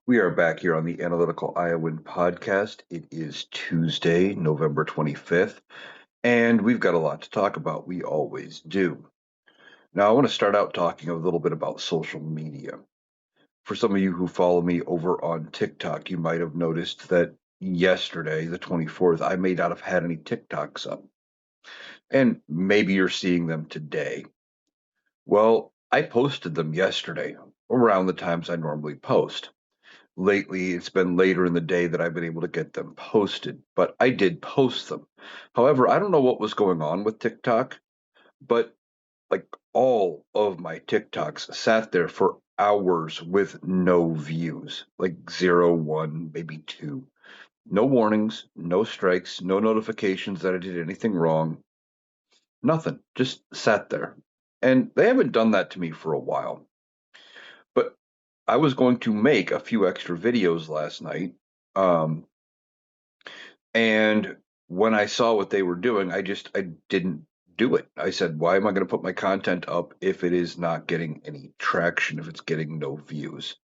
We are back here on the Analyticaliowan podcast. It is Tuesday, November 25th, and we've got a lot to talk about. We always do. Now, I want to start out talking a little bit about social media. For some of you who follow me over on TikTok, you might have noticed that yesterday, the 24th, I may not have had any TikToks up. And maybe you're seeing them today. Well, I posted them yesterday around the times I normally post. Lately, it's been later in the day that I've been able to get them posted, but I did post them. However, I don't know what was going on with TikTok, but like all of my TikToks sat there for hours with no views, like zero, one, maybe two. No warnings, no strikes, no notifications that I did anything wrong. Nothing. Just sat there. And they haven't done that to me for a while. But I was going to make a few extra videos last night. Um, And when I saw what they were doing, I didn't do it. I said, why am I going to put my content up if it is not getting any traction, if it's getting no views?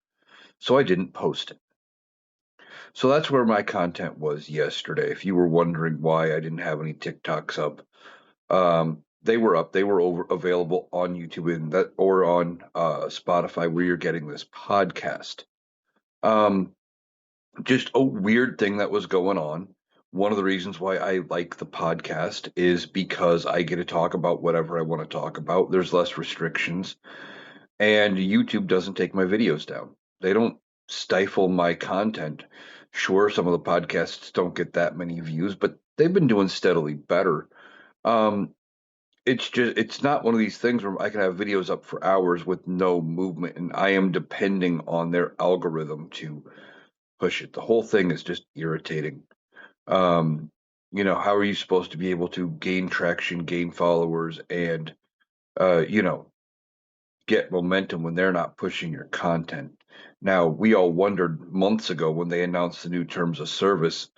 So I didn't post it. So that's where my content was yesterday. If you were wondering why I didn't have any TikToks up, they were up. They were available on YouTube and that or on Spotify where you're getting this podcast. Um, just a weird thing that was going on. One of the reasons why I like the podcast is because I get to talk about whatever I want to talk about. There's less restrictions, and YouTube doesn't take my videos down. They don't stifle my content. Sure, some of the podcasts don't get that many views, but they've been doing steadily better. Um, it's not one of these things where I can have videos up for hours with no movement, and I am depending on their algorithm to push it. The whole thing is just irritating. Um, how are you supposed to be able to gain traction, gain followers, and uh, you know, get momentum when they're not pushing your content? Now, we all wondered months ago when they announced the new terms of service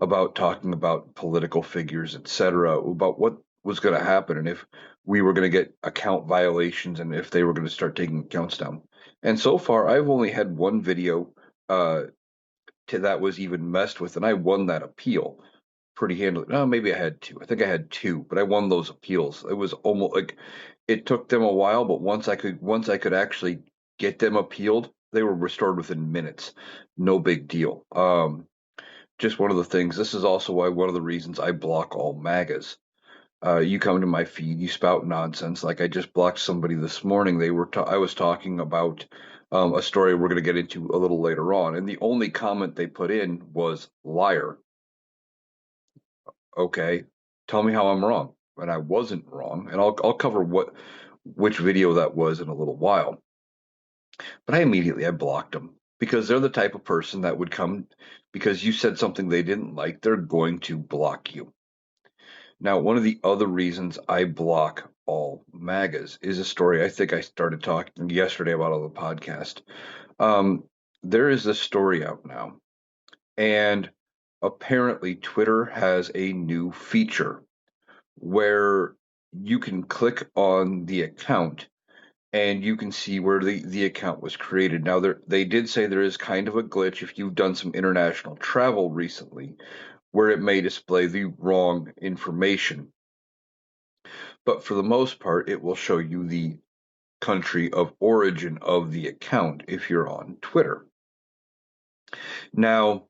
about talking about political figures, etc., about what was going to happen and if we were going to get account violations and if they were going to start taking accounts down. And so far, I've only had one video uh, that was even messed with, and I won that appeal pretty handily. No, maybe I had two. I think I had two, but I won those appeals. It was almost like it took them a while, but once I could actually get them appealed, they were restored within minutes. No big deal. Just one of the things. This is also why one of the reasons I block all MAGAs. You come to my feed, you spout nonsense. Like I just blocked somebody this morning. I was talking about a story we're going to get into a little later on, and the only comment they put in was liar. Okay, tell me how I'm wrong. And I wasn't wrong, and I'll cover which video that was in a little while. But I blocked them because they're the type of person that would come because you said something they didn't like, they're going to block you. Now, one of the other reasons I block all MAGAs is a story I think I started talking yesterday about on the podcast. Um, there is this story out now, and apparently Twitter has a new feature where you can click on the account and you can see where the account was created. Now, they did say there is kind of a glitch if you've done some international travel recently, where it may display the wrong information. But for the most part, it will show you the country of origin of the account if you're on Twitter. Now,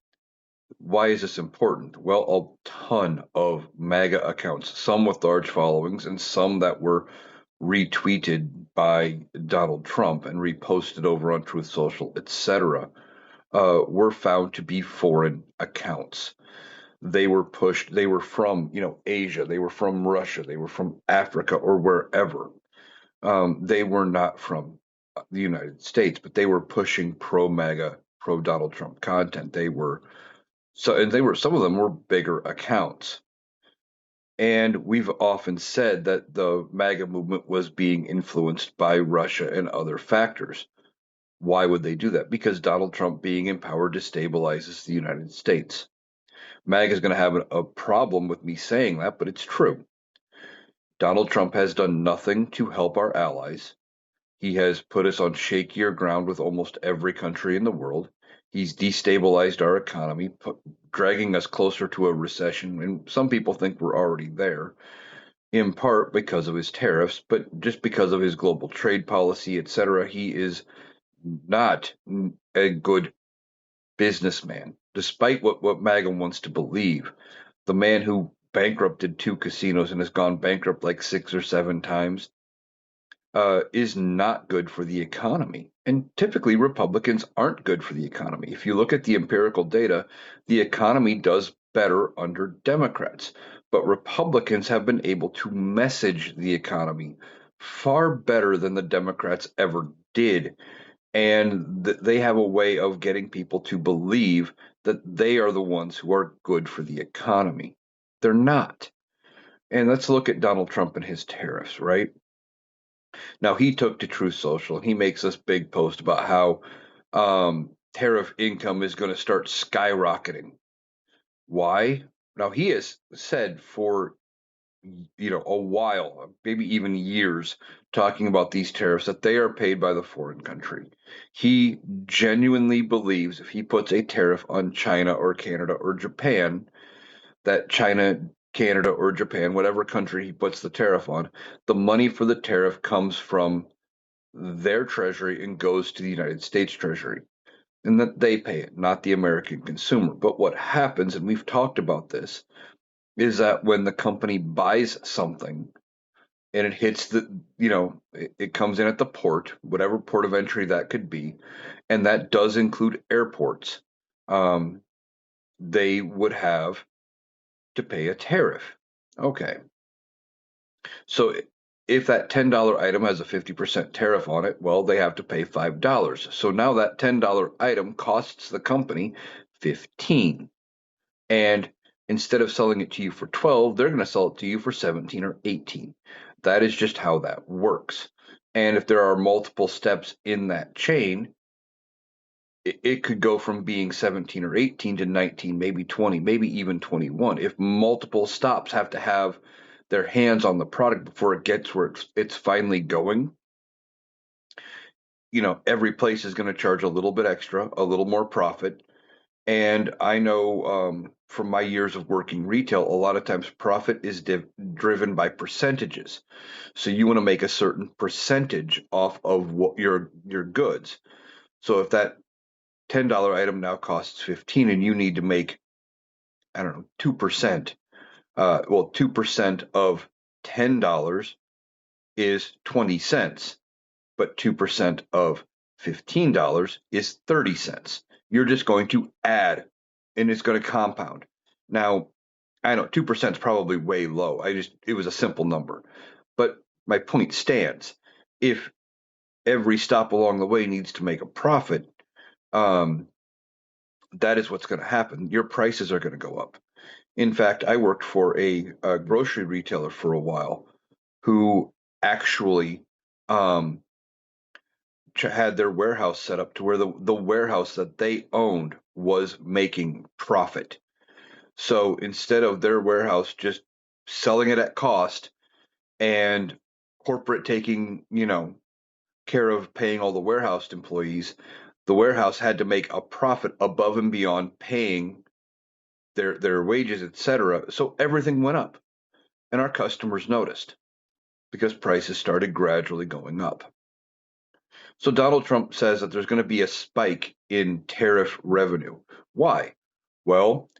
why is this important? Well, a ton of MAGA accounts, some with large followings and some that were retweeted by Donald Trump and reposted over on Truth Social, etc., were found to be foreign accounts. They were pushed, they were from, Asia, they were from Russia, they were from Africa or wherever. They were not from the United States, but they were pushing pro MAGA, pro Donald Trump content. And some of them were bigger accounts. And we've often said that the MAGA movement was being influenced by Russia and other factors. Why would they do that? Because Donald Trump being in power destabilizes the United States. MAGA is going to have a problem with me saying that, but it's true. Donald Trump has done nothing to help our allies. He has put us on shakier ground with almost every country in the world. He's destabilized our economy, dragging us closer to a recession. And some people think we're already there, in part because of his tariffs, but just because of his global trade policy, etc. He is not a good businessman, despite what MAGA wants to believe. The man who bankrupted two casinos and has gone bankrupt like 6 or 7 times is not good for the economy. And typically, Republicans aren't good for the economy. If you look at the empirical data, the economy does better under Democrats. But Republicans have been able to message the economy far better than the Democrats ever did. And they have a way of getting people to believe that they are the ones who are good for the economy. They're not. And let's look at Donald Trump and his tariffs, right? Now he took to Truth Social and he makes this big post about how tariff income is going to start skyrocketing. Why? Now he has said for a while, maybe even years, talking about these tariffs that they are paid by the foreign country. He genuinely believes if he puts a tariff on China or Canada or Japan, that China, Canada, or Japan, whatever country he puts the tariff on, the money for the tariff comes from their treasury and goes to the United States Treasury, and that they pay it, not the American consumer. But what happens, and we've talked about this, is that when the company buys something and it hits it comes in at the port, whatever port of entry that could be, and that does include airports, um, they would have to pay a tariff. Okay. So if that $10 item has a 50% tariff on it, well, they have to pay $5. So now that $10 item costs the company 15. And instead of selling it to you for 12, they're going to sell it to you for 17 or 18. That is just how that works. And if there are multiple steps in that chain, it could go from being 17 or 18 to 19, maybe 20, maybe even 21. If multiple stops have to have their hands on the product before it gets where it's finally going, every place is going to charge a little bit extra, a little more profit. And I know from my years of working retail, a lot of times profit is driven by percentages. So you want to make a certain percentage off of what your goods. So if that $10 item now costs 15 and you need to make, I don't know, 2%. Well, 2% of $10 is 20 cents, but 2% of $15 is 30 cents. You're just going to add and it's going to compound. Now, I know 2% is probably way low. It was a simple number. But my point stands. If every stop along the way needs to make a profit, um, that is what's going to happen. Your prices are going to go up. In fact, I worked for a grocery retailer for a while who actually um, had their warehouse set up to where the warehouse that they owned was making profit. So instead of their warehouse just selling it at cost and corporate taking, care of paying all the warehouse employees, the warehouse had to make a profit above and beyond paying their wages, etc. So everything went up, and our customers noticed because prices started gradually going up. So Donald Trump says that there's going to be a spike in tariff revenue. Why? Well,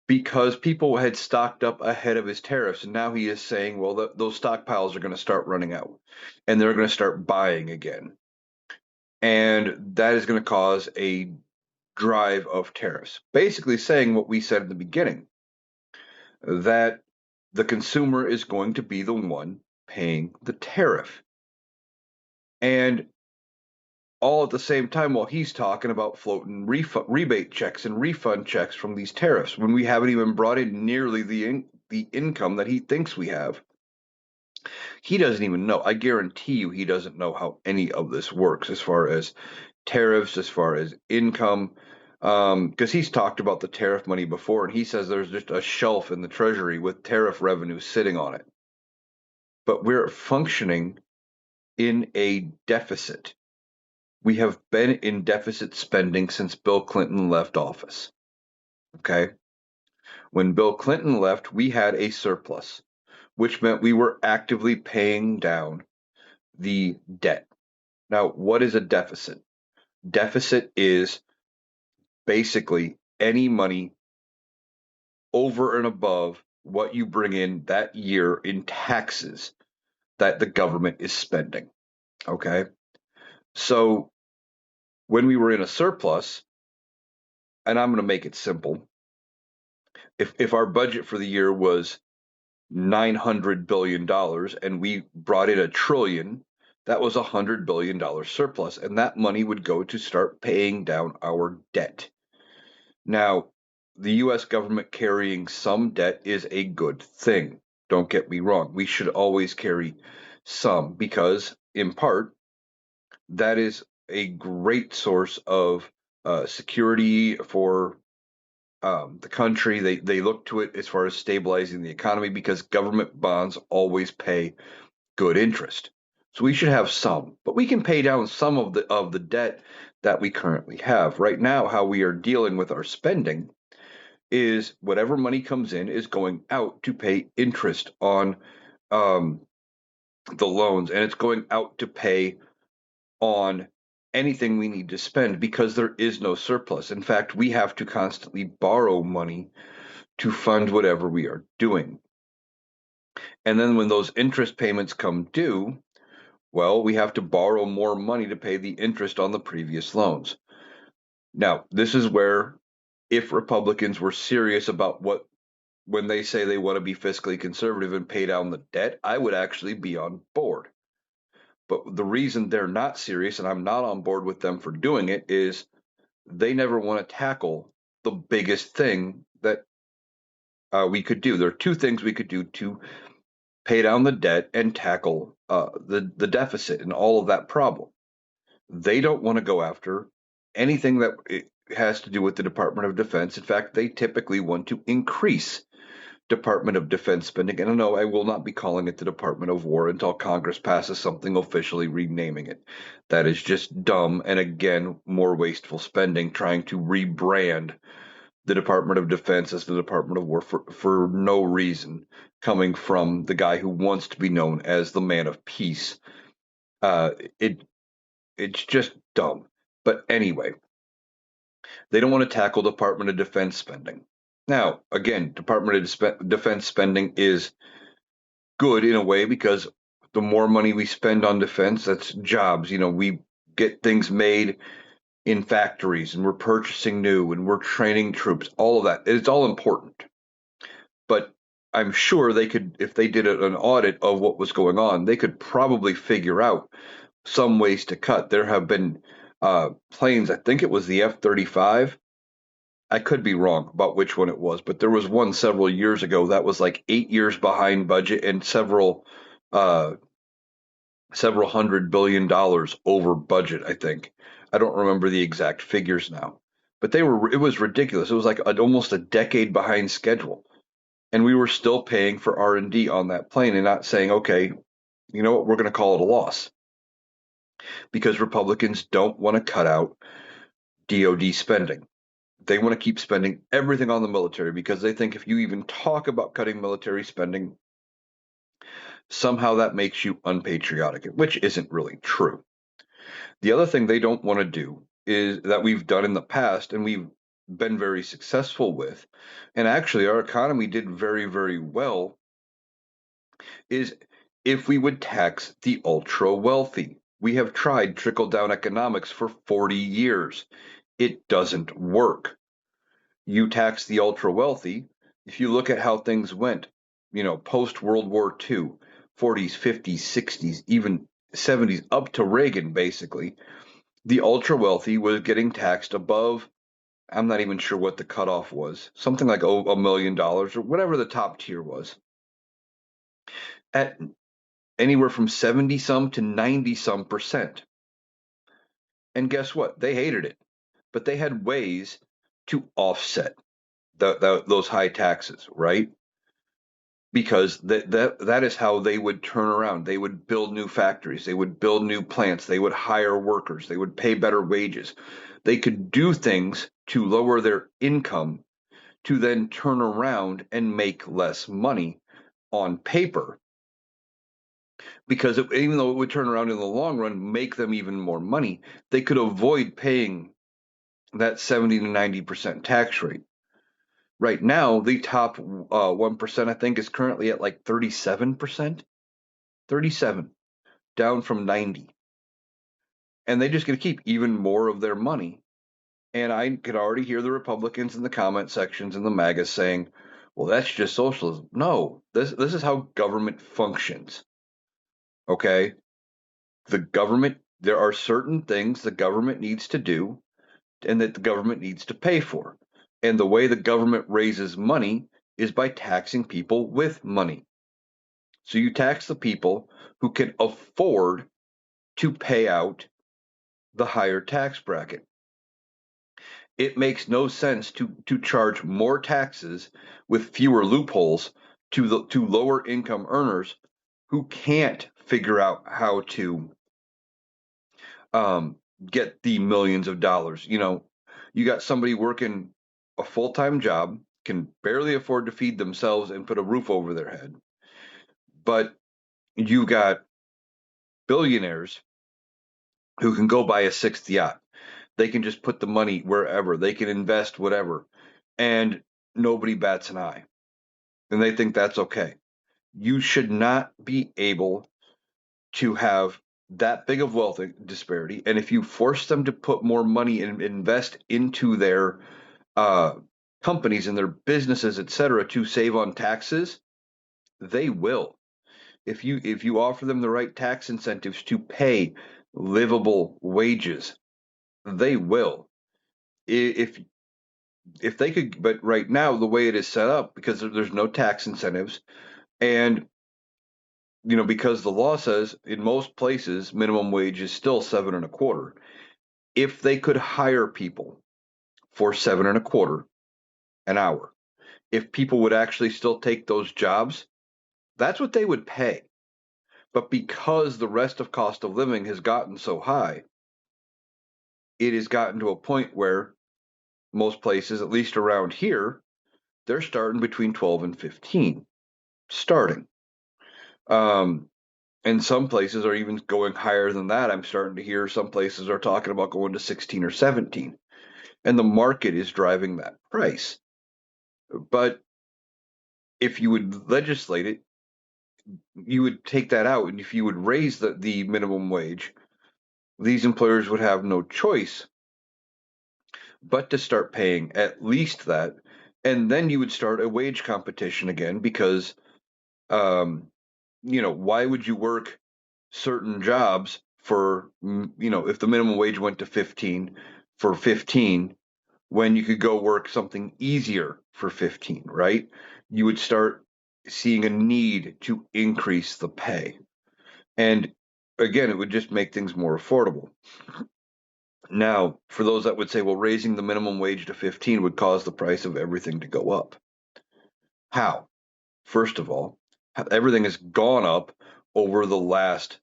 because people had stocked up ahead of his tariffs, and now he is saying, well, those stockpiles are going to start running out, and they're going to start buying again, and that is going to cause a drive of tariffs. Basically, saying what we said in the beginning, that the consumer is going to be the one paying the tariff. And all at the same time while he's talking about floating rebate checks and refund checks from these tariffs when we haven't even brought in nearly the income that he thinks we have. He doesn't even know. I guarantee you he doesn't know how any of this works as far as tariffs, as far as income, because he's talked about the tariff money before, and he says there's just a shelf in the Treasury with tariff revenue sitting on it. But we're functioning in a deficit. We have been in deficit spending since Bill Clinton left office. Okay. When Bill Clinton left, we had a surplus, which meant we were actively paying down the debt. Now, what is a deficit? Deficit is basically any money over and above what you bring in that year in taxes that the government is spending. Okay. So when we were in a surplus, and I'm going to make it simple, if our budget for the year was $900 billion and we brought in $1 trillion, that was $100 billion surplus, and that money would go to start paying down our debt. Now, the US government carrying some debt is a good thing. Don't get me wrong. We should always carry some because, in part, that is a great source of security for the country. They look to it as far as stabilizing the economy because government bonds always pay good interest. So we should have some, but we can pay down some of the debt that we currently have. Right now, how we are dealing with our spending is whatever money comes in is going out to pay interest on um, the loans, and it's going out to pay on anything we need to spend because there is no surplus. In fact, we have to constantly borrow money to fund whatever we are doing. And then when those interest payments come due, well, we have to borrow more money to pay the interest on the previous loans. Now, this is where if Republicans were serious about when they say they want to be fiscally conservative and pay down the debt, I would actually be on board. But the reason they're not serious, and I'm not on board with them for doing it, is they never want to tackle the biggest thing that we could do. There are two things we could do to pay down the debt and tackle the deficit and all of that problem. They don't want to go after anything that has to do with the Department of Defense. In fact, they typically want to increase Department of Defense spending. And no, I will not be calling it the Department of War until Congress passes something officially renaming it. That is just dumb and again more wasteful spending trying to rebrand the Department of Defense as the Department of War for no reason coming from the guy who wants to be known as the man of peace. Uh, it it's just dumb. But anyway, they don't want to tackle Department of Defense spending. Now, again, Department of Defense spending is good in a way because the more money we spend on defense, that's jobs. We get things made in factories and we're purchasing new and we're training troops, all of that. It's all important. But I'm sure they could, if they did an audit of what was going on, they could probably figure out some ways to cut. There have been planes, I think it was the F-35. I could be wrong about which one it was, but there was one several years ago that was like 8 years behind budget and uh, several $100 billion over budget, I think. I don't remember the exact figures now, but it was ridiculous. It was like almost a decade behind schedule. And we were still paying for R&D on that plane and not saying, okay, you know what, we're going to call it a loss because Republicans don't want to cut out DoD spending. They want to keep spending everything on the military because they think if you even talk about cutting military spending, somehow that makes you unpatriotic, which isn't really true. The other thing they don't want to do is that we've done in the past and we've been very successful with, and actually our economy did very, very well, is if we would tax the ultra wealthy. We have tried trickle down economics for 40 years. It doesn't work. You tax the ultra wealthy. If you look at how things went, post World War II, 40s, 50s, 60s, even 70s, up to Reagan, basically, the ultra wealthy was getting taxed above. I'm not even sure what the cutoff was, something like $1 million or whatever the top tier was, at anywhere from 70 some to 90 some percent. And guess what? They hated it, but they had ways to offset those high taxes, right? because that is how they would turn around. They would build new factories, they would build new plants, they would hire workers, they would pay better wages. They could do things to lower their income to then turn around and make less money on paper, because even though it would turn around in the long run, make them even more money, they could avoid paying that 70 to 90% tax rate. Right now, the top 1%, I think, is currently at like 37%, 37, down from 90. And they just get to keep even more of their money. And I could already hear the Republicans in the comment sections and the MAGA saying, well, that's just socialism. No, this is how government functions. Okay. There are certain things the government needs to do and that the government needs to pay for. And the way the government raises money is by taxing people with money. So you tax the people who can afford to pay out the higher tax bracket. It makes no sense to charge more taxes with fewer loopholes to lower income earners who can't figure out how to get the millions of dollars. You got somebody working a full-time job, can barely afford to feed themselves and put a roof over their head, but you got billionaires who can go buy a sixth yacht. They can just put the money wherever. They can invest whatever, and nobody bats an eye. And they think that's okay. You should not be able to have that big of wealth disparity. And if you force them to put more money and invest into their uh, companies and their businesses, et cetera, to save on taxes, they will. If you offer them the right tax incentives to pay livable wages, they will. If if they could, but right now the way it is set up, because there's no tax incentives, and because the law says in most places minimum wage is still seven and a quarter. If they could hire people for seven and a quarter an hour, if people would actually still take those jobs, that's what they would pay. But because the rest of cost of living has gotten so high, it has gotten to a point where most places, at least around here, they're starting between 12 and 15, starting. Um, and some places are even going higher than that. I'm starting to hear some places are talking about going to 16 or 17. And the market is driving that price. But if you would legislate it, you would take that out. And if you would raise the minimum wage, these employers would have no choice but to start paying at least that. And then you would start a wage competition again because, um, why would you work certain jobs for, if the minimum wage went to 15 for 15, when you could go work something easier for 15, right? You would start seeing a need to increase the pay. And again, it would just make things more affordable. Now, for those that would say, well, raising the minimum wage to 15 would cause the price of everything to go up. How? First of all, everything has gone up over the last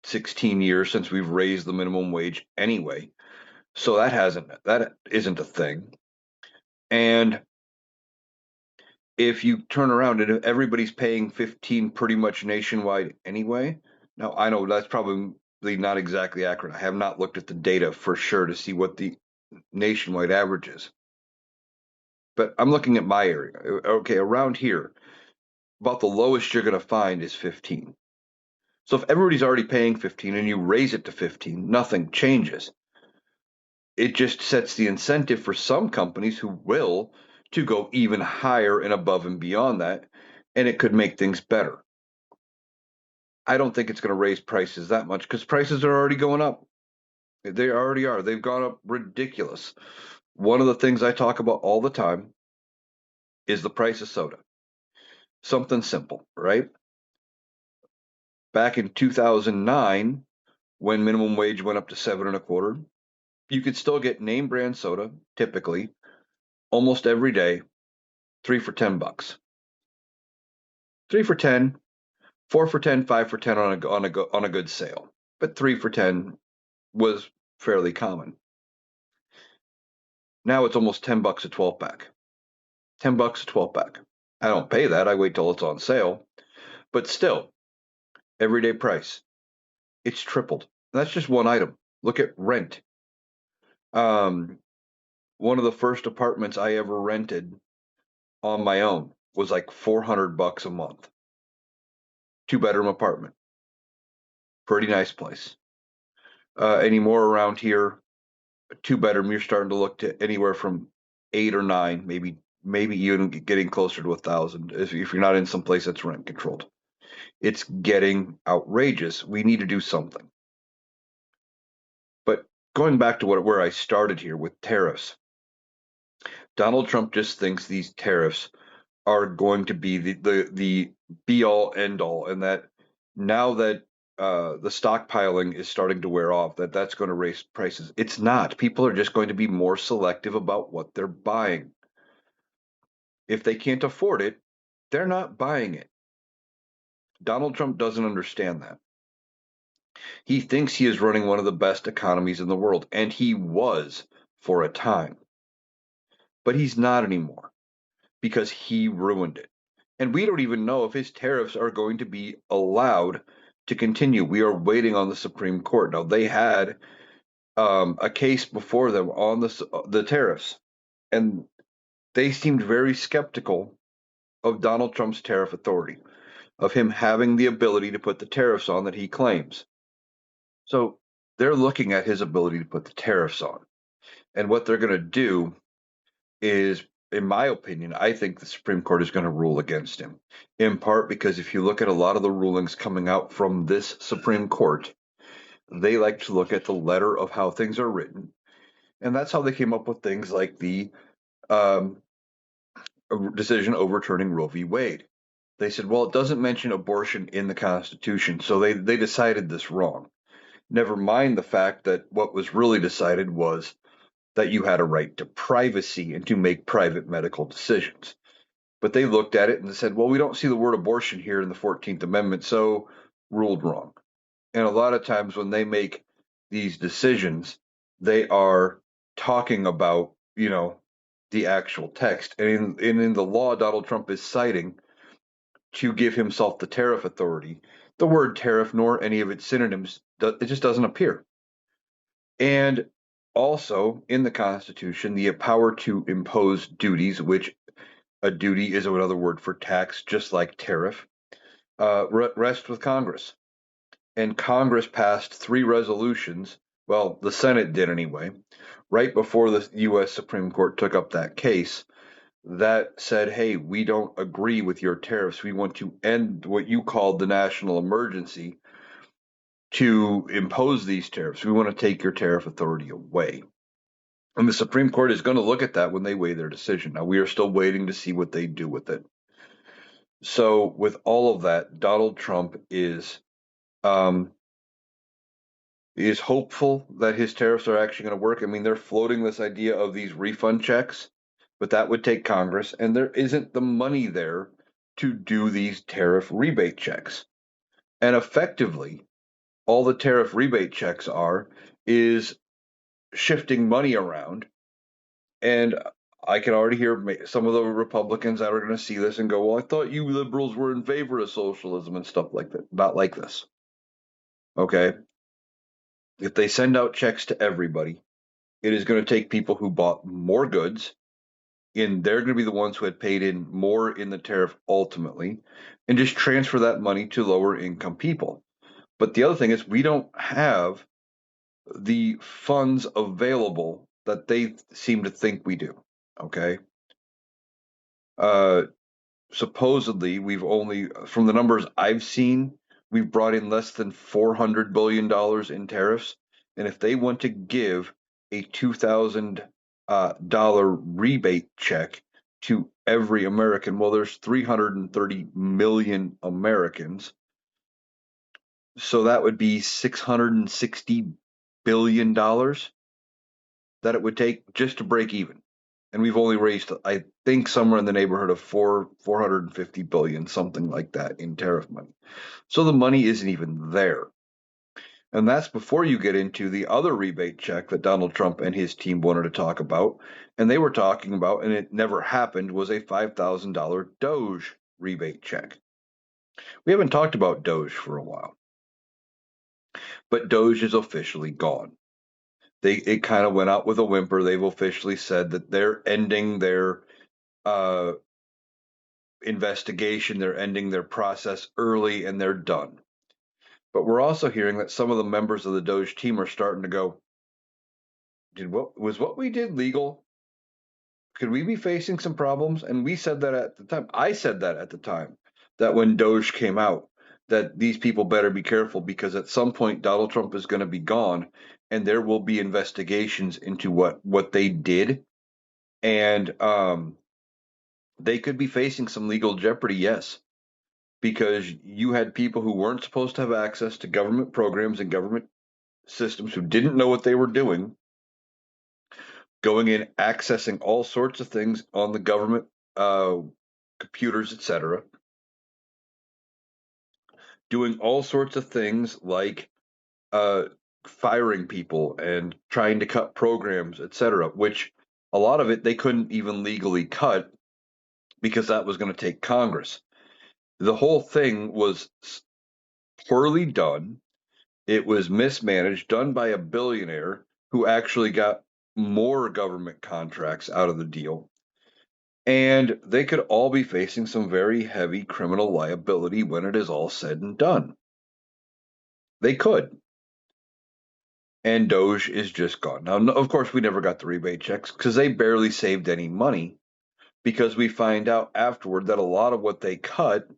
16 years since we've raised the minimum wage anyway. So that isn't a thing. And if you turn around and if everybody's paying 15 pretty much nationwide anyway, now I know that's probably not exactly accurate. I have not looked at the data for sure to see what the nationwide average is. But I'm looking at my area. Okay, around here, about the lowest you're going to find is 15. So if everybody's already paying 15 and you raise it to 15, nothing changes. It just sets the incentive for some companies who will to go even higher and above and beyond that, and it could make things better. I don't think it's going to raise prices that much because prices are already going up. They already are. They've gone up ridiculous. One of the things I talk about all the time is the price of soda. Something simple, right? Back in 2009, when minimum wage went up to seven and a quarter, you could still get name brand soda, typically, almost every day, three for $10. 3 for 10, 4 for 10, 5 for 10 on a good sale. But 3 for 10 was fairly common. Now it's almost $10 a 12 pack. $10 a 12 pack. I don't pay that. I wait till it's on sale. But still, everyday price. It's tripled. That's just one item. Look at rent. Um, One of the first apartments I ever rented on my own was like $400 a month. 2 bedroom apartment. Pretty nice place. Anymore around here, 2 bedroom, you're starting to look to anywhere from 8 or 9, maybe even getting closer to 1,000 if you're not in some place that's rent controlled. It's getting outrageous. We need to do something. But going back to where I started here with tariffs, Donald Trump just thinks these tariffs are going to be the be all end all, and that now that the stockpiling is starting to wear off, that's going to raise prices. It's not. People are just going to be more selective about what they're buying. If they can't afford it, they're not buying it. Donald Trump doesn't understand that. He thinks he is running one of the best economies in the world, and he was for a time, but he's not anymore because he ruined it. And we don't even know if his tariffs are going to be allowed to continue. We are waiting on the Supreme Court. Now, they had a case before them on the tariffs, and they seemed very skeptical of Donald Trump's tariff authority, of him having the ability to put the tariffs on that he claims. So they're looking at his ability to put the tariffs on. And what they're going to do is, in my opinion, I think the Supreme Court is going to rule against him, in part because if you look at a lot of the rulings coming out from this Supreme Court, they like to look at the letter of how things are written. And that's how they came up with things like the um, decision overturning Roe v. Wade. They said, well, it doesn't mention abortion in the Constitution, so they decided this wrong. Never mind the fact that what was really decided was that you had a right to privacy and to make private medical decisions. But they looked at it and said, well, we don't see the word abortion here in the 14th Amendment, so ruled wrong. And a lot of times when they make these decisions, they are talking about, the actual text. And in the law Donald Trump is citing to give himself the tariff authority, the word tariff nor any of its synonyms, it just doesn't appear. And also in the Constitution, the power to impose duties, which a duty is another word for tax, just like tariff, rests with Congress. And Congress passed 3 resolutions. Well, the Senate did anyway, right before the U.S. Supreme Court took up that case, that said, hey, we don't agree with your tariffs. We want to end what you called the national emergency to impose these tariffs. We want to take your tariff authority away. And the Supreme Court is going to look at that when they weigh their decision. Now, we are still waiting to see what they do with it. So, with all of that, Donald Trump um, is hopeful that his tariffs are actually going to work. I mean, they're floating this idea of these refund checks, but that would take Congress, and there isn't the money there to do these tariff rebate checks. And effectively, all the tariff rebate checks is shifting money around. And I can already hear some of the Republicans that are going to see this and go, well, I thought you liberals were in favor of socialism and stuff like that. Not like this. Okay. If they send out checks to everybody, it is going to take people who bought more goods, and they're going to be the ones who had paid in more in the tariff ultimately, and just transfer that money to lower income people. But the other thing is, we don't have the funds available that they seem to think we do. Okay. Uh, Supposedly, we've only, from the numbers I've seen, we've brought in less than $400 billion in tariffs. And if they want to give a $2,000 rebate check to every American, well, there's 330 million Americans. So that would be $660 billion that it would take just to break even. and we've only raised, I think, somewhere in the neighborhood of 450 billion, something like that, in tariff money. So the money isn't even there. And that's before you get into the other rebate check that Donald Trump and his team wanted to talk about. And they were talking about, and it never happened, was a $5,000 Doge rebate check. We haven't talked about Doge for a while, but Doge is officially gone. It kind of went out with a whimper. They've officially said that they're ending their uh, investigation, they're ending their process early, and they're done. But we're also hearing that some of the members of the Doge team are starting to go, did what we did legal? Could we be facing some problems? And we said that at the time. I said that at the time, that when Doge came out, that these people better be careful because at some point Donald Trump is going to be gone, and there will be investigations into what they did, and they could be facing some legal jeopardy. Yes, because you had people who weren't supposed to have access to government programs and government systems, who didn't know what they were doing, going in, accessing all sorts of things on the government uh, computers, etc., doing all sorts of things like uh, firing people and trying to cut programs, etc., which a lot of it they couldn't even legally cut because that was going to take Congress. The whole thing was poorly done. It was mismanaged, done by a billionaire who actually got more government contracts out of the deal. And they could all be facing some very heavy criminal liability when it is all said and done. They could. And Doge is just gone. Now, of course, we never got the rebate checks because they barely saved any money, because we find out afterward that a lot of what they cut,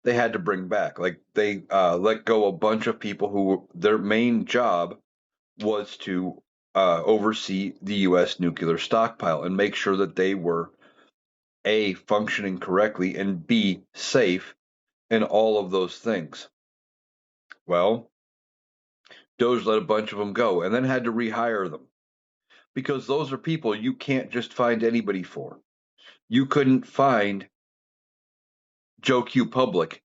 they had to bring back. Like they let go a bunch of people who their main job was to oversee the U.S. nuclear stockpile and make sure that they were A, functioning correctly, and B, safe, and all of those things. Well, Doge let a bunch of them go and then had to rehire them, because those are people you can't just find anybody for. You couldn't find Joe Q Public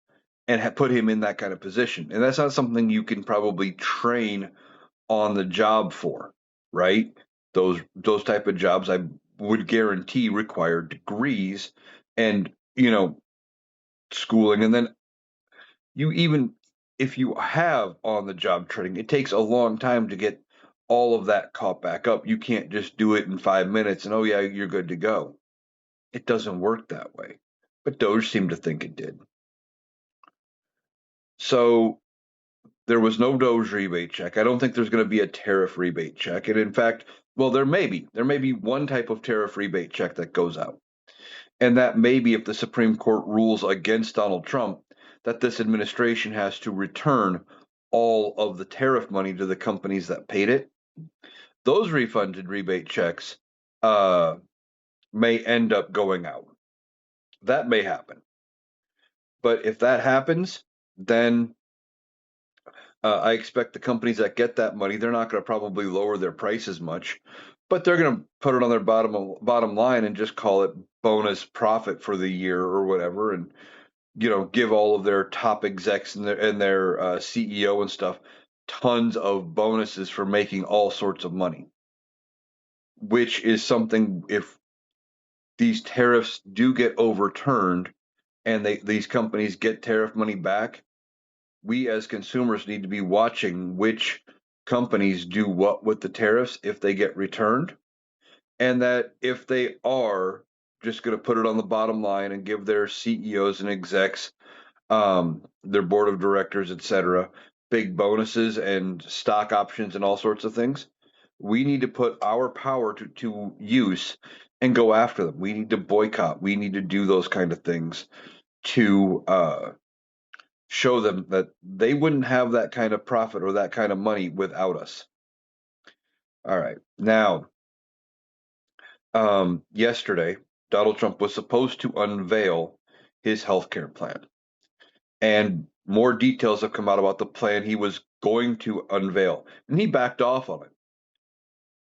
and put him in that kind of position. And that's not something you can probably train on the job for, right? Those type of jobs, I would guarantee, require degrees and, schooling. And then you even if you have on the job training, it takes a long time to get all of that caught back up. You can't just do it in 5 minutes and, oh yeah, you're good to go. It doesn't work that way. But Doge seemed to think it did. So there was no Doge rebate check. I don't think there's going to be a tariff rebate check. And in fact, well, there may be. There may be one type of tariff rebate check that goes out. And that may be if the Supreme Court rules against Donald Trump, that this administration has to return all of the tariff money to the companies that paid it. Those refunded rebate checks uh, may end up going out. That may happen. But if that happens, then I expect the companies that get that money, they're not going to probably lower their prices much, but they're going to put it on their bottom line and just call it bonus profit for the year or whatever, and give all of their top execs and their CEO and stuff tons of bonuses for making all sorts of money, which is something, if these tariffs do get overturned and these companies get tariff money back, we as consumers need to be watching which companies do what with the tariffs if they get returned, and that if they are just going to put it on the bottom line and give their CEOs and execs, their board of directors, etc., big bonuses and stock options and all sorts of things, we need to put our power to use and go after them. We need to boycott. We need to do those kind of things to show them that they wouldn't have that kind of profit or that kind of money without us. All right. Now, yesterday, Donald Trump was supposed to unveil his healthcare plan, and more details have come out about the plan he was going to unveil, and he backed off on it.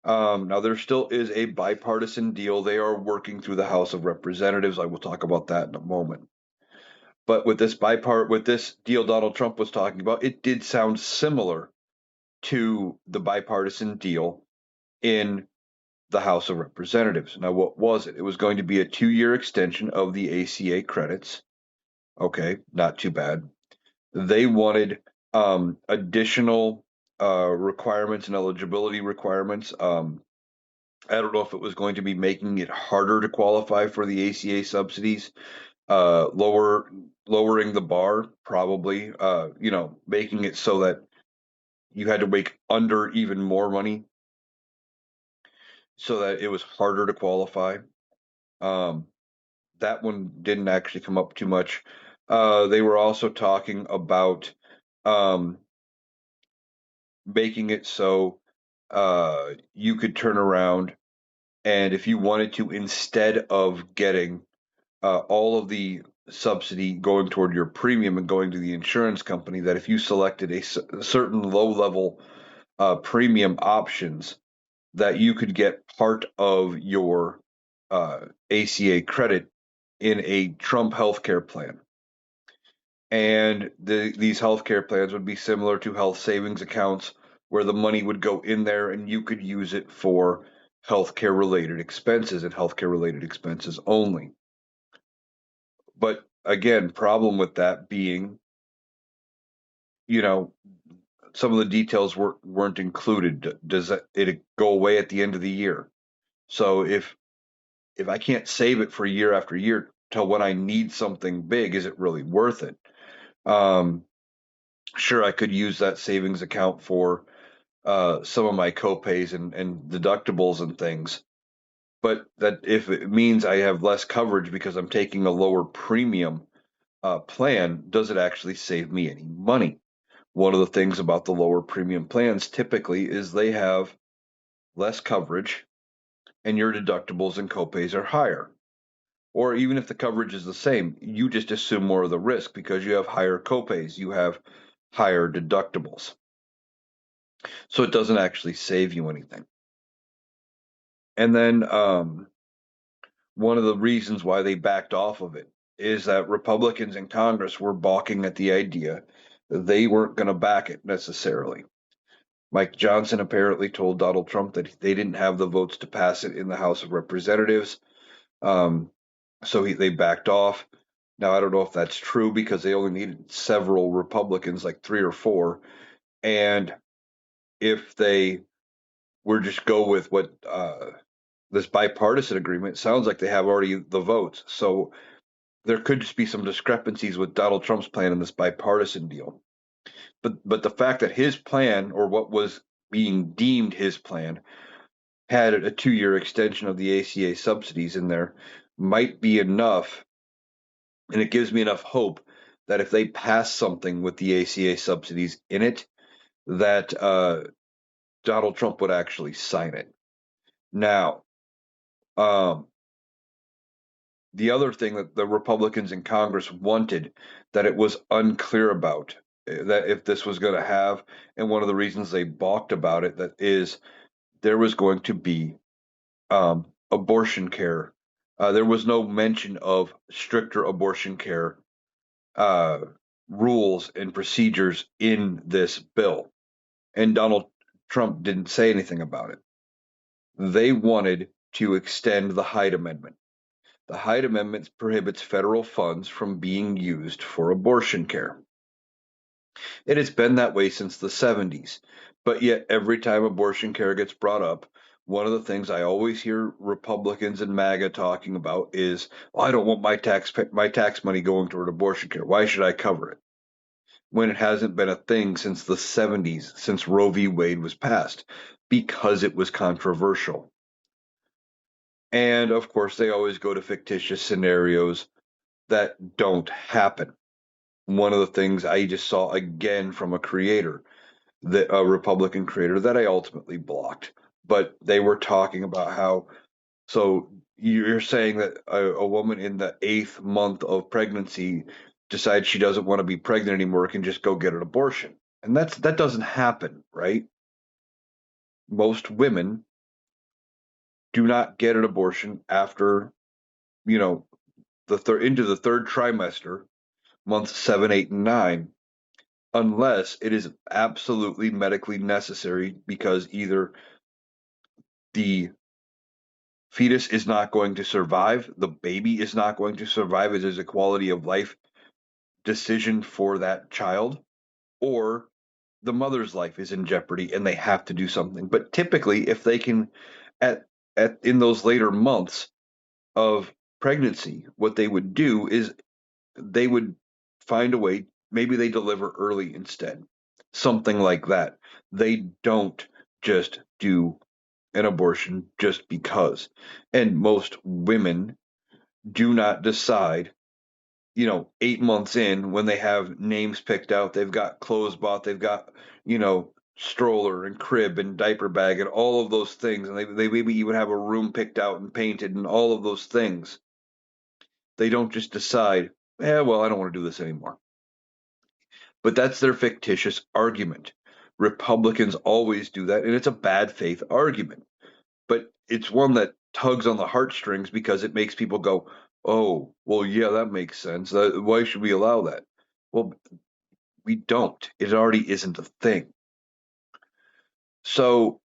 Now, there still is a bipartisan deal. They are working through the House of Representatives. I will talk about that in a moment. But with this deal Donald Trump was talking about, it did sound similar to the bipartisan deal in the House of Representatives. Now, what was it? It was going to be a 2-year extension of the ACA credits. Okay, not too bad. They wanted additional requirements and eligibility requirements. I don't know if it was going to be making it harder to qualify for the ACA subsidies, lowering the bar, probably, making it so that you had to make under even more money so that it was harder to qualify. Um, that one didn't actually come up too much. They were also talking about um, making it so you could turn around and if you wanted to, instead of getting all of the subsidy going toward your premium and going to the insurance company, that if you selected a certain low level premium options, that you could get part of your ACA credit in a Trump healthcare plan. And these healthcare plans would be similar to health savings accounts where the money would go in there and you could use it for healthcare related expenses and healthcare related expenses only. But again, problem with that being, you know, some of the details weren't included. Does it go away at the end of the year? So if I can't save it for year after year till when I need something big, is it really worth it? Um, sure, I could use that savings account for some of my copays and deductibles and things, but that if it means I have less coverage because I'm taking a lower premium plan, does it actually save me any money? One of the things about the lower premium plans typically is they have less coverage and your deductibles and copays are higher. Or even if the coverage is the same, you just assume more of the risk because you have higher copays, you have higher deductibles. So it doesn't actually save you anything. And then one of the reasons why they backed off of it is that Republicans in Congress were balking at the idea that they weren't going to back it necessarily. Mike Johnson apparently told Donald Trump that they didn't have the votes to pass it in the House of Representatives. Um, so they backed off. Now, I don't know if that's true because they only needed several Republicans, like 3 or 4. And if they were just go with what this bipartisan agreement, sounds like they have already the votes. So there could just be some discrepancies with Donald Trump's plan in this bipartisan deal. But the fact that his plan, or what was being deemed his plan, had a 2-year extension of the ACA subsidies in there might be enough, and it gives me enough hope that if they pass something with the ACA subsidies in it, that Donald Trump would actually sign it. Now, um, the other thing that the Republicans in Congress wanted that it was unclear about that if this was going to have, and one of the reasons they balked about it, that is there was going to be abortion care. There was no mention of stricter abortion care uh, rules and procedures in this bill, and Donald Trump didn't say anything about it. They wanted to extend the Hyde Amendment. The Hyde Amendment prohibits federal funds from being used for abortion care. It has been that way since the 70s, but yet every time abortion care gets brought up, one of the things I always hear Republicans and MAGA talking about is, well, I don't want my tax money going toward abortion care. Why should I cover it? When it hasn't been a thing since the 70s, since Roe v. Wade was passed, because it was controversial. And of course, they always go to fictitious scenarios that don't happen. One of the things I just saw again from a creator, a Republican creator that I ultimately blocked, but they were talking about how, so you're saying that a woman in the 8th month of pregnancy decides she doesn't want to be pregnant anymore, can just go get an abortion. And that doesn't happen, right? Most women do not get an abortion after, you know, into the third trimester, months 7, 8, and 9, unless it is absolutely medically necessary because either the fetus is not going to survive, the baby is not going to survive, it is a quality of life decision for that child, or the mother's life is in jeopardy and they have to do something. But typically, if they can, at in those later months of pregnancy, what they would do is they would find a way. Maybe they deliver early instead, something like that. They don't just do an abortion just because. And most women do not decide, 8 months in when they have names picked out, they've got clothes bought, they've got, stroller and crib and diaper bag and all of those things. And they maybe even have a room picked out and painted and all of those things. They don't just decide, well, I don't want to do this anymore. But that's their fictitious argument. Republicans always do that, and it's a bad faith argument. But it's one that tugs on the heartstrings because it makes people go, oh, well, yeah, that makes sense. Why should we allow that? Well, we don't. It already isn't a thing. So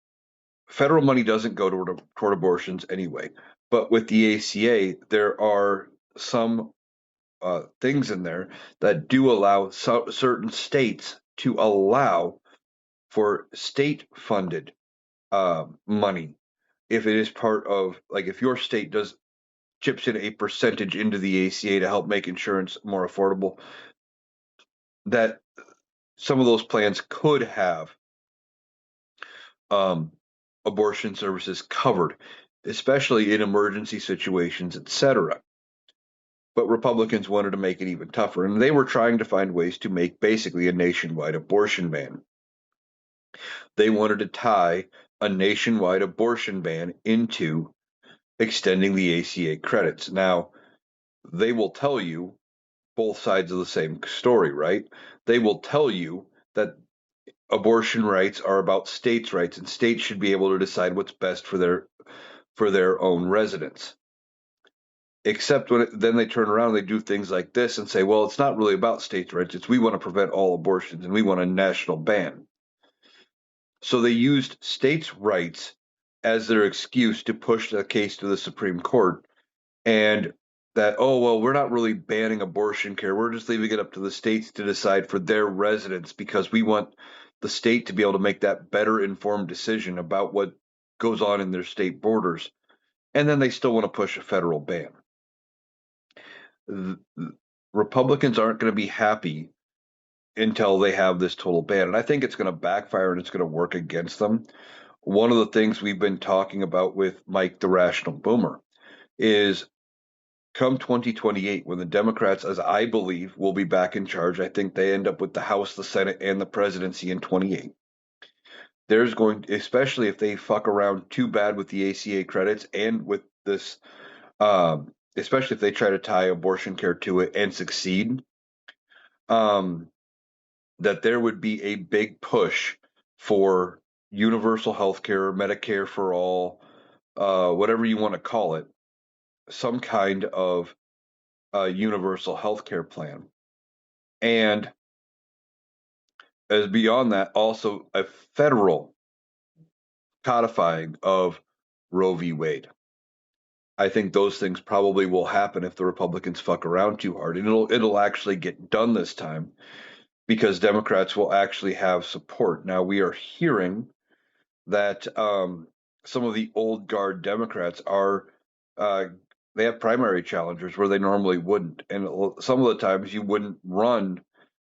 federal money doesn't go toward abortions anyway. But with the ACA, there are some things in there that do allow certain states to allow for state funded money if it is part of, like, if your state does chips in a percentage into the ACA to help make insurance more affordable, that some of those plans could have um, abortion services covered, especially in emergency situations, etc. But Republicans wanted to make it even tougher, and they were trying to find ways to make basically a nationwide abortion ban. They wanted to tie a nationwide abortion ban into extending the ACA credits. Now, they will tell you both sides of the same story, right? They will tell you that abortion rights are about states' rights, and states should be able to decide what's best for their own residents. Except then they turn around and they do things like this and say, well, it's not really about states' rights. It's we want to prevent all abortions and we want a national ban. So they used states' rights as their excuse to push the case to the Supreme Court, and that, oh, well, we're not really banning abortion care. We're just leaving it up to the states to decide for their residents because we want the state to be able to make that better informed decision about what goes on in their state borders. And then they still want to push a federal ban. The Republicans aren't going to be happy until they have this total ban. And I think it's going to backfire and it's going to work against them. One of the things we've been talking about with Mike the Rational Boomer is come 2028, when the Democrats, as I believe, will be back in charge, I think they end up with the House, the Senate, and the presidency in 28. There's going, especially if they fuck around too bad with the ACA credits and with this, especially if they try to tie abortion care to it and succeed, um, that there would be a big push for universal health care, Medicare for all, whatever you want to call it, some kind of universal health care plan. And as beyond that, also a federal codifying of Roe v. Wade. I think those things probably will happen if the Republicans fuck around too hard, and it'll actually get done this time because Democrats will actually have support. Now we are hearing that some of the old guard Democrats are uh, they have primary challengers where they normally wouldn't, and some of the times you wouldn't run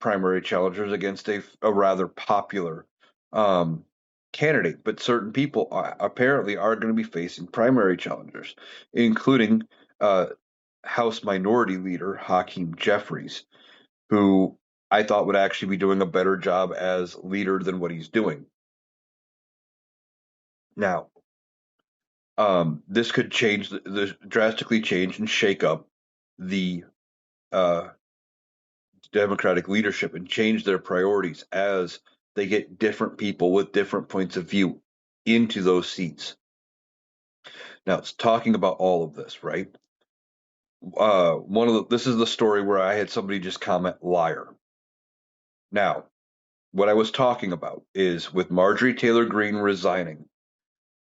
primary challengers against a rather popular um, candidate, but certain people apparently are going to be facing primary challengers, including uh, House Minority Leader Hakeem Jeffries, who I thought would actually be doing a better job as leader than what he's doing now. This could change drastically change and shake up the uh, Democratic leadership and change their priorities as they get different people with different points of view into those seats. Now it's talking about all of this, right? This is the story where I had somebody just comment liar. Now, what I was talking about is with Marjorie Taylor Greene resigning,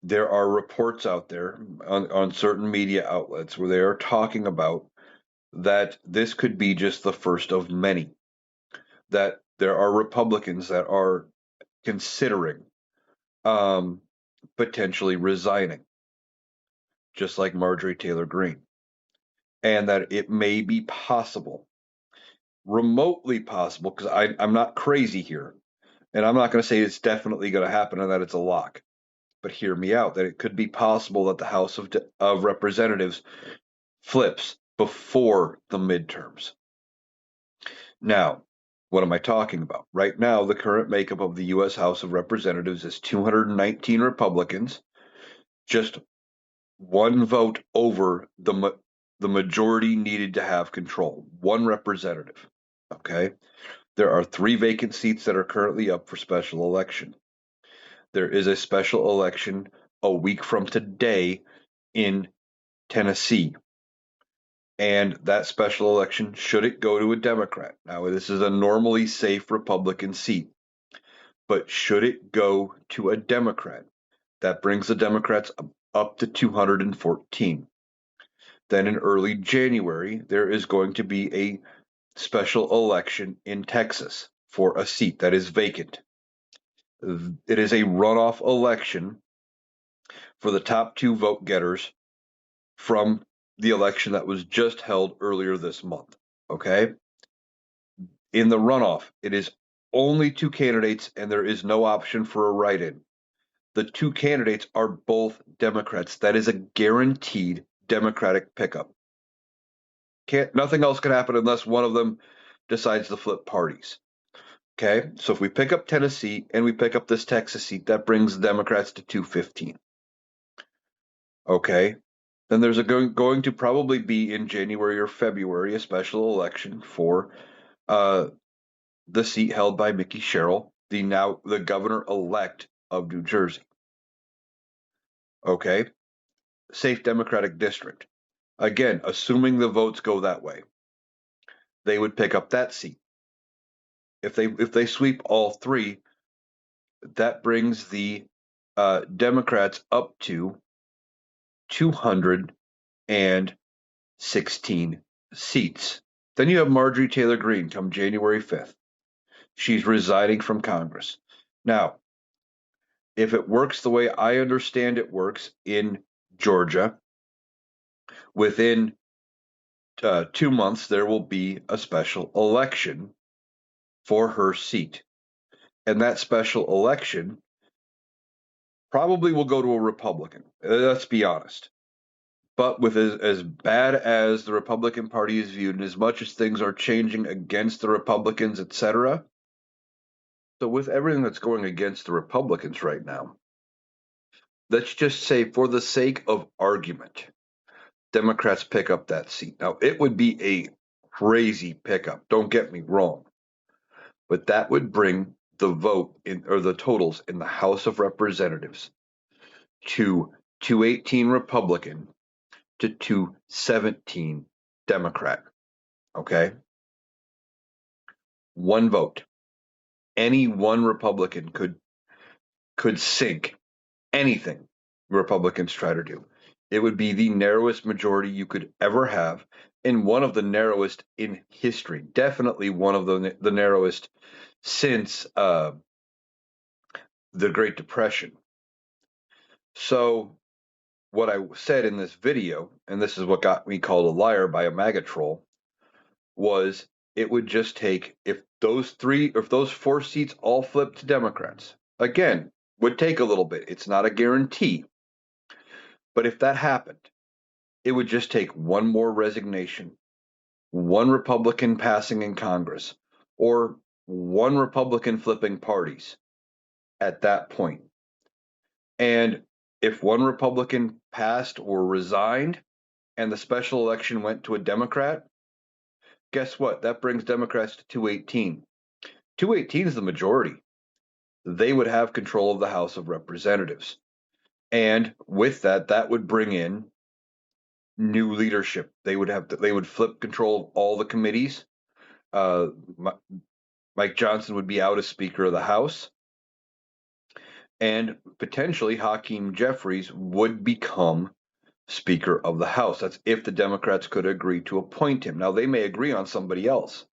there are reports out there on certain media outlets where they are talking about that this could be just the first of many, that there are Republicans that are considering um, potentially resigning, just like Marjorie Taylor Greene, and that it may be possible, remotely possible, because I'm not crazy here, and I'm not going to say it's definitely going to happen and that it's a lock, but hear me out, that it could be possible that the House of Representatives flips before the midterms. Now, what am I talking about? Right now, the current makeup of the U.S. House of Representatives is 219 Republicans, just one vote over the majority needed to have control, one representative. Okay. There are 3 vacant seats that are currently up for special election. There is a special election a week from today in Tennessee. And that special election, should it go to a Democrat? Now, this is a normally safe Republican seat, but should it go to a Democrat, that brings the Democrats up to 214. Then in early January, there is going to be a special election in Texas for a seat that is vacant. It is a runoff election for the top 2 vote getters from the election that was just held earlier this month. Okay. In the runoff, it is only 2 candidates and there is no option for a write in. The 2 candidates are both Democrats. That is a guaranteed Democratic pickup. Nothing else can happen unless one of them decides to flip parties. Okay, so if we pick up Tennessee and we pick up this Texas seat, that brings the Democrats to 215. Okay, then there's going to probably be in January or February a special election for uh, the seat held by Mickey Sherrill, the governor elect of New Jersey. Okay, safe Democratic district. Again, assuming the votes go that way, they would pick up that seat. If they sweep all 3, that brings the Democrats up to 216 seats. Then you have Marjorie Taylor Greene come January 5th. She's resigning from Congress. Now, if it works the way I understand it works in Georgia, within 2 months, there will be a special election for her seat. And that special election probably will go to a Republican. Let's be honest. But with as bad as the Republican Party is viewed, and as much as things are changing against the Republicans, etc., so with everything that's going against the Republicans right now, let's just say, for the sake of argument, Democrats pick up that seat. Now, it would be a crazy pickup, don't get me wrong, but that would bring the vote in, or the totals in the House of Representatives to 218 Republican to 217 Democrat. Okay. One vote. Any one Republican could sink anything Republicans try to do. It would be the narrowest majority you could ever have, and one of the narrowest in history. Definitely one of the narrowest since the Great Depression. So what I said in this video, and this is what got me called a liar by a MAGA troll, was it would just take, if those 4 seats all flipped to Democrats, again, would take a little bit. It's not a guarantee. But if that happened, it would just take one more resignation, one Republican passing in Congress, or one Republican flipping parties at that point. And if one Republican passed or resigned and the special election went to a Democrat, guess what? That brings Democrats to 218. 218 is the majority. They would have control of the House of Representatives. And with that, that would bring in new leadership. They would flip control of all the committees. Uh, Mike Johnson would be out as Speaker of the House, and potentially Hakeem Jeffries would become Speaker of the House. That's if the Democrats could agree to appoint him. Now, they may agree on somebody else,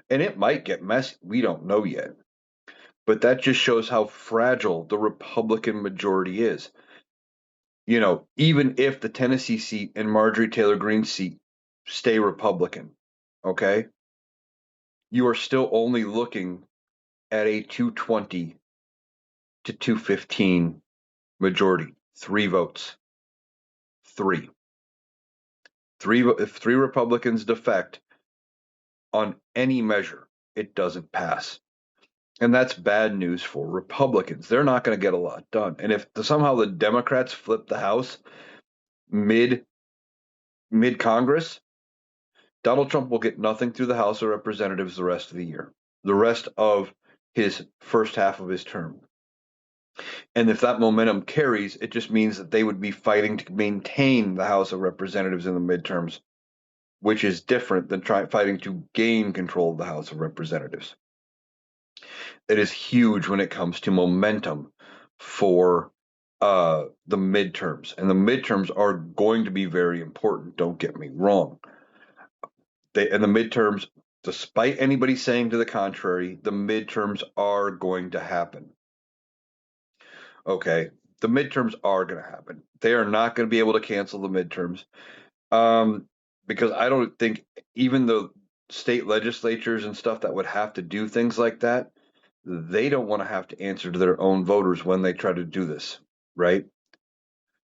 and it might get messy. We don't know yet. But that just shows how fragile the Republican majority is. Even if the Tennessee seat and Marjorie Taylor Greene's seat stay Republican, okay, you are still only looking at a 220 to 215 majority. 3 votes. Three. If 3 Republicans defect on any measure, it doesn't pass. And that's bad news for Republicans. They're not going to get a lot done. And if somehow the Democrats flip the House mid Congress, Donald Trump will get nothing through the House of Representatives the rest of the year, the rest of his first half of his term. And if that momentum carries, it just means that they would be fighting to maintain the House of Representatives in the midterms, which is different than fighting to gain control of the House of Representatives. It is huge when it comes to momentum for the midterms. And the midterms are going to be very important, don't get me wrong. And the midterms, despite anybody saying to the contrary, the midterms are going to happen. Okay, the midterms are going to happen. They are not going to be able to cancel the midterms, because I don't think even the state legislatures and stuff that would have to do things like that, they don't want to have to answer to their own voters when they try to do this, right?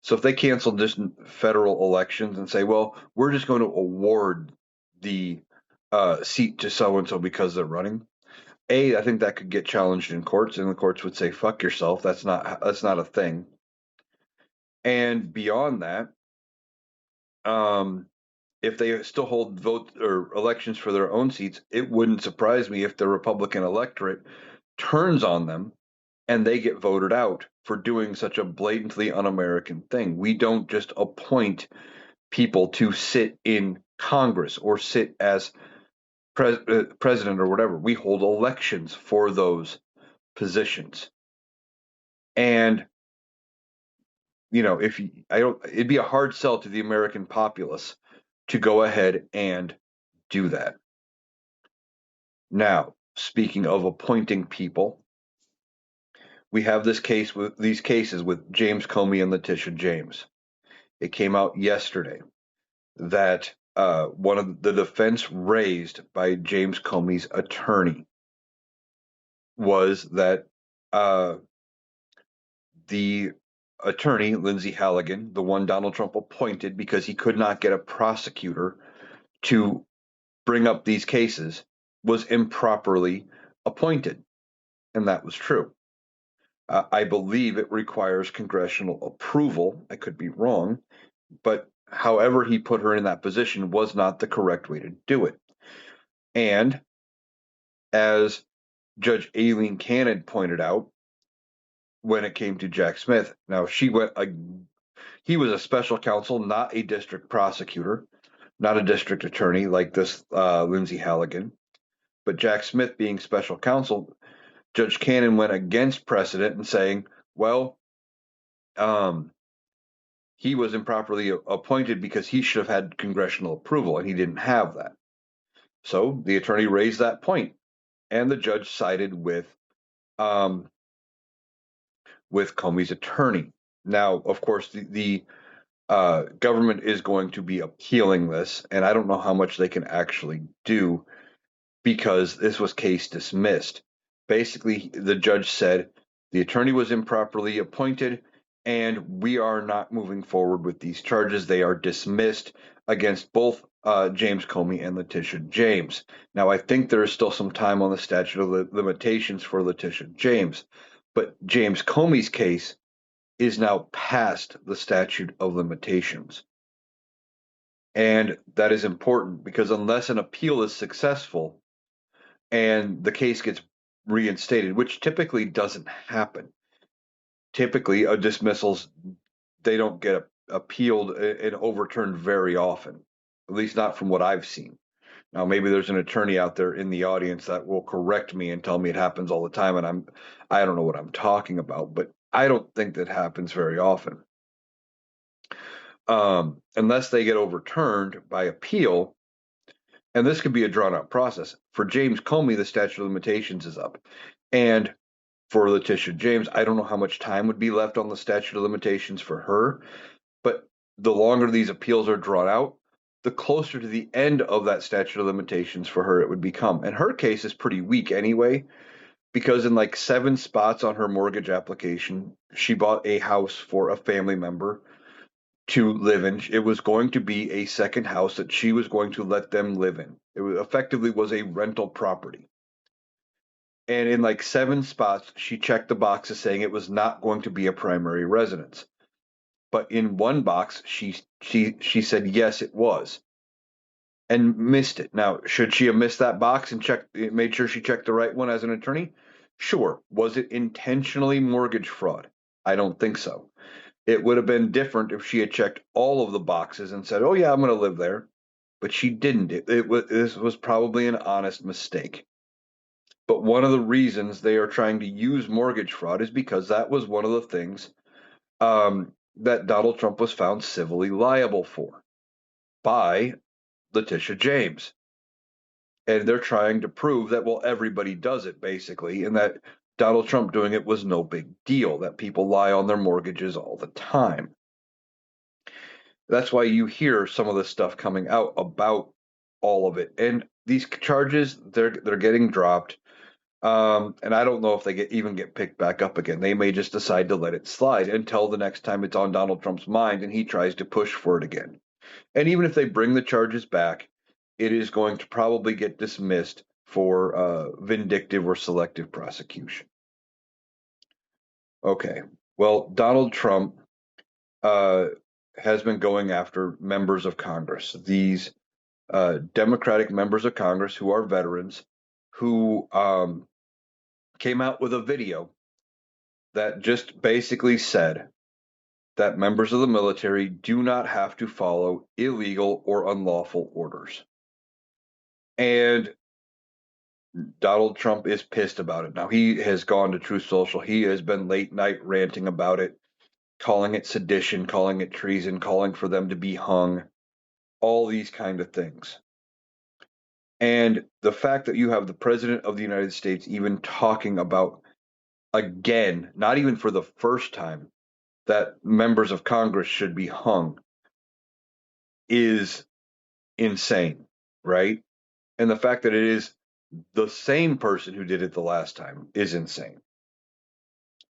So if they cancel just federal elections and say, well, we're just going to award the seat to so and so because they're running, I think that could get challenged in courts, and the courts would say, "Fuck yourself. That's not a thing." And beyond that, um, if they still hold vote or elections for their own seats, it wouldn't surprise me if the Republican electorate turns on them and they get voted out for doing such a blatantly un-American thing. We don't just appoint people to sit in Congress or sit as president or whatever. We hold elections for those positions. And if I don't, it'd be a hard sell to the American populace to go ahead and do that. Now, speaking of appointing people, we have these cases with James Comey and Letitia James. It came out yesterday that one of the defense raised by James Comey's attorney was that the attorney, Lindsay Halligan, the one Donald Trump appointed because he could not get a prosecutor to bring up these cases, was improperly appointed. And that was true. I believe it requires congressional approval. I could be wrong, but however he put her in that position was not the correct way to do it. And as Judge Aileen Cannon pointed out when it came to Jack Smith, now he was a special counsel, not a district prosecutor, not a district attorney like this Lindsay Halligan. But Jack Smith being special counsel, Judge Cannon went against precedent and saying, well, he was improperly appointed because he should have had congressional approval, and he didn't have that. So the attorney raised that point, and the judge sided with Comey's attorney. Now, of course, the government is going to be appealing this, and I don't know how much they can actually do because this was case dismissed. Basically, the judge said the attorney was improperly appointed, and we are not moving forward with these charges. They are dismissed against both James Comey and Letitia James. Now, I think there is still some time on the statute of limitations for Letitia James, but James Comey's case is now past the statute of limitations. And that is important because unless an appeal is successful and the case gets reinstated, which typically doesn't happen, typically dismissals, they don't get appealed and overturned very often, at least not from what I've seen. Now, maybe there's an attorney out there in the audience that will correct me and tell me it happens all the time, and I don't know what I'm talking about, but I don't think that happens very often. Unless they get overturned by appeal, and this could be a drawn out process. For James Comey, the statute of limitations is up. And for Letitia James, I don't know how much time would be left on the statute of limitations for her, but the longer these appeals are drawn out, the closer to the end of that statute of limitations for her it would become. And her case is pretty weak anyway, because in like 7 spots on her mortgage application, she bought a house for a family member to live in. It was going to be a second house that she was going to let them live in. It was, effectively was a rental property. And in like 7 spots, she checked the boxes saying it was not going to be a primary residence. But in one box, she said yes, it was, and missed it. Now, should she have missed that box and made sure she checked the right one as an attorney? Sure. Was it intentionally mortgage fraud? I don't think so. It would have been different if she had checked all of the boxes and said, "Oh yeah, I'm going to live there," but she didn't. This was probably an honest mistake. But one of the reasons they are trying to use mortgage fraud is because that was one of the things that Donald Trump was found civilly liable for by Letitia James. And they're trying to prove that, well, everybody does it basically, and that Donald Trump doing it was no big deal, that people lie on their mortgages all the time. That's why you hear some of the stuff coming out about all of it. And these charges, they're getting dropped. And I don't know if they even get picked back up again. They may just decide to let it slide until the next time it's on Donald Trump's mind and he tries to push for it again. And even if they bring the charges back, it is going to probably get dismissed for vindictive or selective prosecution. Okay. Well, Donald Trump uh, has been going after members of Congress, these Democratic members of Congress who are veterans who came out with a video that just basically said that members of the military do not have to follow illegal or unlawful orders. And Donald Trump is pissed about it. Now, he has gone to Truth Social. He has been late night ranting about it, calling it sedition, calling it treason, calling for them to be hung, all these kind of things. And the fact that you have the president of the United States even talking about, again, not even for the first time, that members of Congress should be hung is insane, right? And the fact that it is the same person who did it the last time is insane.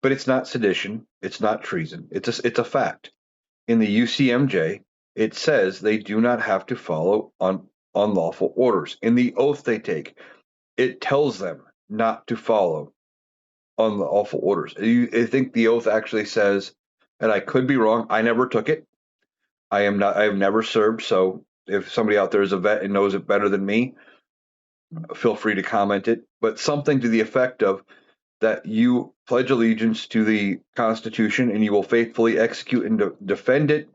But it's not sedition, it's not treason. It's a fact. In the UCMJ, it says they do not have to follow unlawful orders. In the oath they take, it tells them not to follow unlawful orders. I think the oath actually says, and I could be wrong. I never took it. I am not. I have never served. So if somebody out there is a vet and knows it better than me, feel free to comment it. But something to the effect of that you pledge allegiance to the Constitution and you will faithfully execute and defend it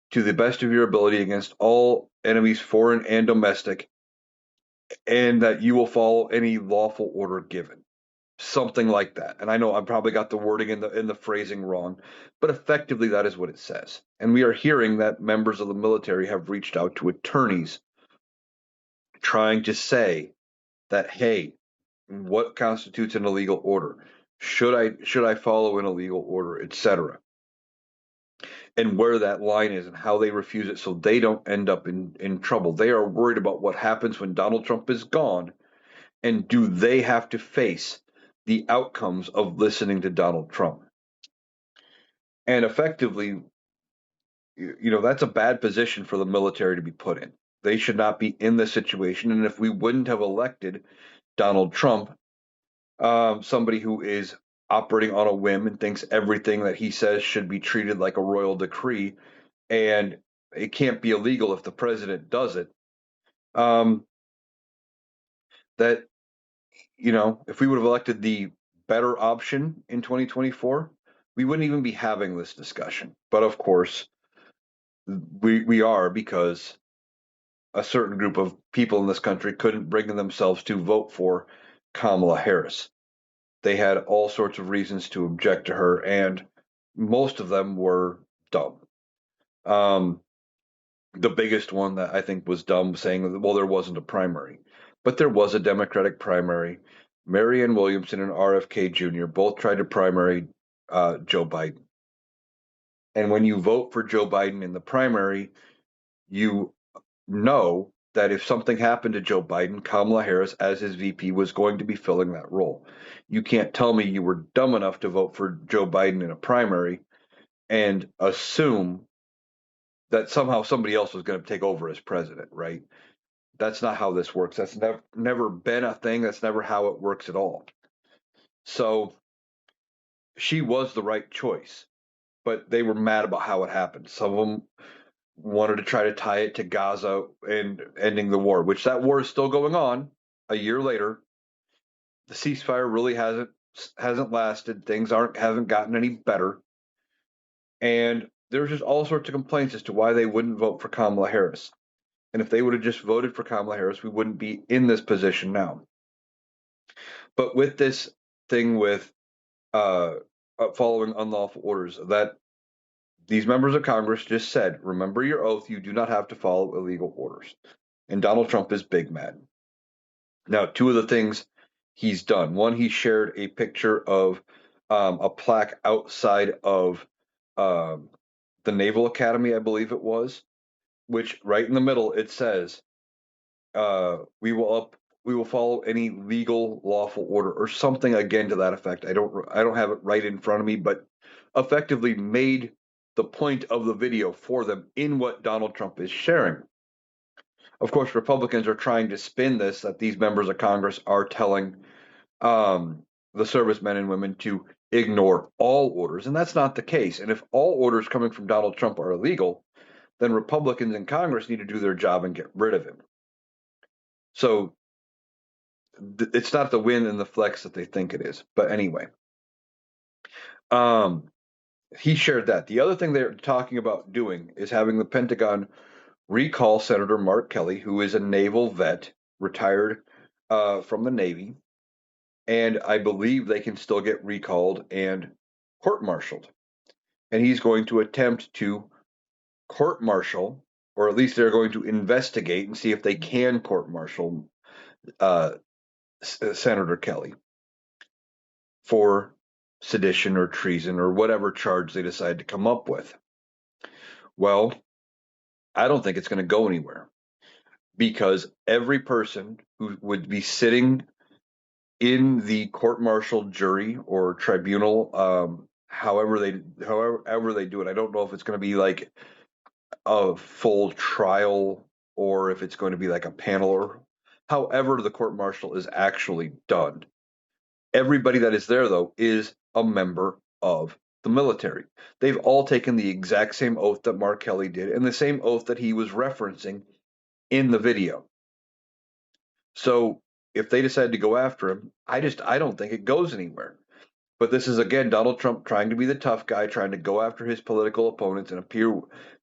to the best of your ability against all enemies, foreign and domestic, and that you will follow any lawful order given. Something like that. And I know I probably got the wording and the phrasing wrong, but effectively that is what it says. And we are hearing that members of the military have reached out to attorneys trying to say that, hey, what constitutes an illegal order? Should I follow an illegal order, etc. And where that line is and how they refuse it so they don't end up in trouble. They are worried about what happens when Donald Trump is gone, and do they have to face the outcomes of listening to Donald Trump? And effectively, that's a bad position for the military to be put in. They should not be in this situation. And if we wouldn't have elected Donald Trump, somebody who is operating on a whim and thinks everything that he says should be treated like a royal decree, and it can't be illegal if the president does it. That if we would have elected the better option in 2024, we wouldn't even be having this discussion. But of course, we are, because a certain group of people in this country couldn't bring themselves to vote for Kamala Harris. They had all sorts of reasons to object to her, and most of them were dumb. Um, the biggest one that I think was dumb, saying, well, there wasn't a primary. But there was a Democratic primary. Marianne Williamson and RFK Jr. both tried to primary Joe Biden. And when you vote for Joe Biden in the primary, you know that if something happened to Joe Biden, Kamala Harris, as his VP, was going to be filling that role. You can't tell me you were dumb enough to vote for Joe Biden in a primary and assume that somehow somebody else was going to take over as president, right? That's not how this works. That's never been a thing. That's never how it works at all. So she was the right choice, but they were mad about how it happened. Some of them wanted to try to tie it to Gaza and ending the war, which that war is still going on a year later. The ceasefire really hasn't lasted. Things aren't haven't gotten any better. And there's just all sorts of complaints as to why they wouldn't vote for Kamala Harris. And if they would have just voted for Kamala Harris, we wouldn't be in this position now. But with this thing with uh, following unlawful orders, that these members of Congress just said, remember your oath, you do not have to follow illegal orders. And Donald Trump is big mad. Now, two of the things he's done. One, he shared a picture of a plaque outside of um, the Naval Academy, I believe it was, which right in the middle it says, "We will follow any legal lawful order," or something again to that effect. I don't have it right in front of me, but effectively made the point of the video for them in what Donald Trump is sharing. Of course, Republicans are trying to spin this that these members of Congress are telling the servicemen and women to ignore all orders, and that's not the case. And if all orders coming from Donald Trump are illegal, then Republicans in Congress need to do their job and get rid of him. So it's not the win and the flex that they think it is. But anyway, um, he shared that. The other thing they're talking about doing is having the Pentagon recall Senator Mark Kelly, who is a naval vet, retired from the Navy, and I believe they can still get recalled and court-martialed. And he's going to attempt to court-martial, or at least they're going to investigate and see if they can court-martial uh, Senator Kelly for sedition or treason or whatever charge they decide to come up with. Well, I don't think it's going to go anywhere, because every person who would be sitting in the court-martial jury or tribunal, however they do it, I don't know if it's going to be like a full trial or if it's going to be like a panel, or however the court-martial is actually done. Everybody that is there, though, is a member of the military. They've all taken the exact same oath that Mark Kelly did and the same oath that he was referencing in the video. So if they decide to go after him, I don't think it goes anywhere. But this is again Donald Trump trying to be the tough guy, trying to go after his political opponents and appear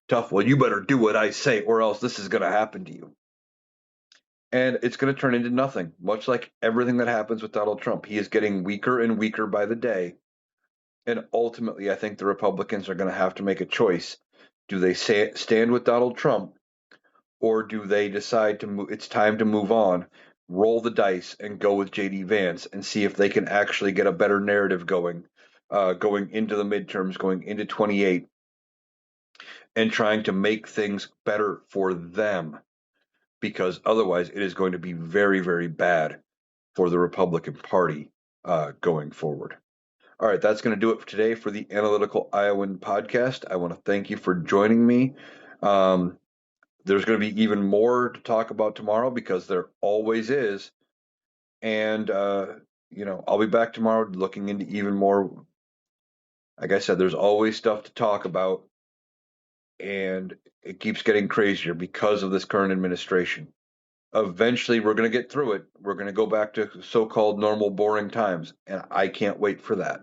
tough. Well, you better do what I say, or else this is going to happen to you. And it's going to turn into nothing, much like everything that happens with Donald Trump. He is getting weaker and weaker by the day. And ultimately, I think the Republicans are going to have to make a choice. Do they stand with Donald Trump, or do they decide it's time to move on, roll the dice, and go with J.D. Vance and see if they can actually get a better narrative going into the midterms, going into 28, and trying to make things better for them, because otherwise it is going to be very, very bad for the Republican Party going forward. All right, that's going to do it for today for the Analytical Iowan podcast. I want to thank you for joining me. There's going to be even more to talk about tomorrow, because there always is. And, I'll be back tomorrow looking into even more. Like I said, there's always stuff to talk about, and it keeps getting crazier because of this current administration. Eventually, we're going to get through it. We're going to go back to so called normal, boring times. And I can't wait for that.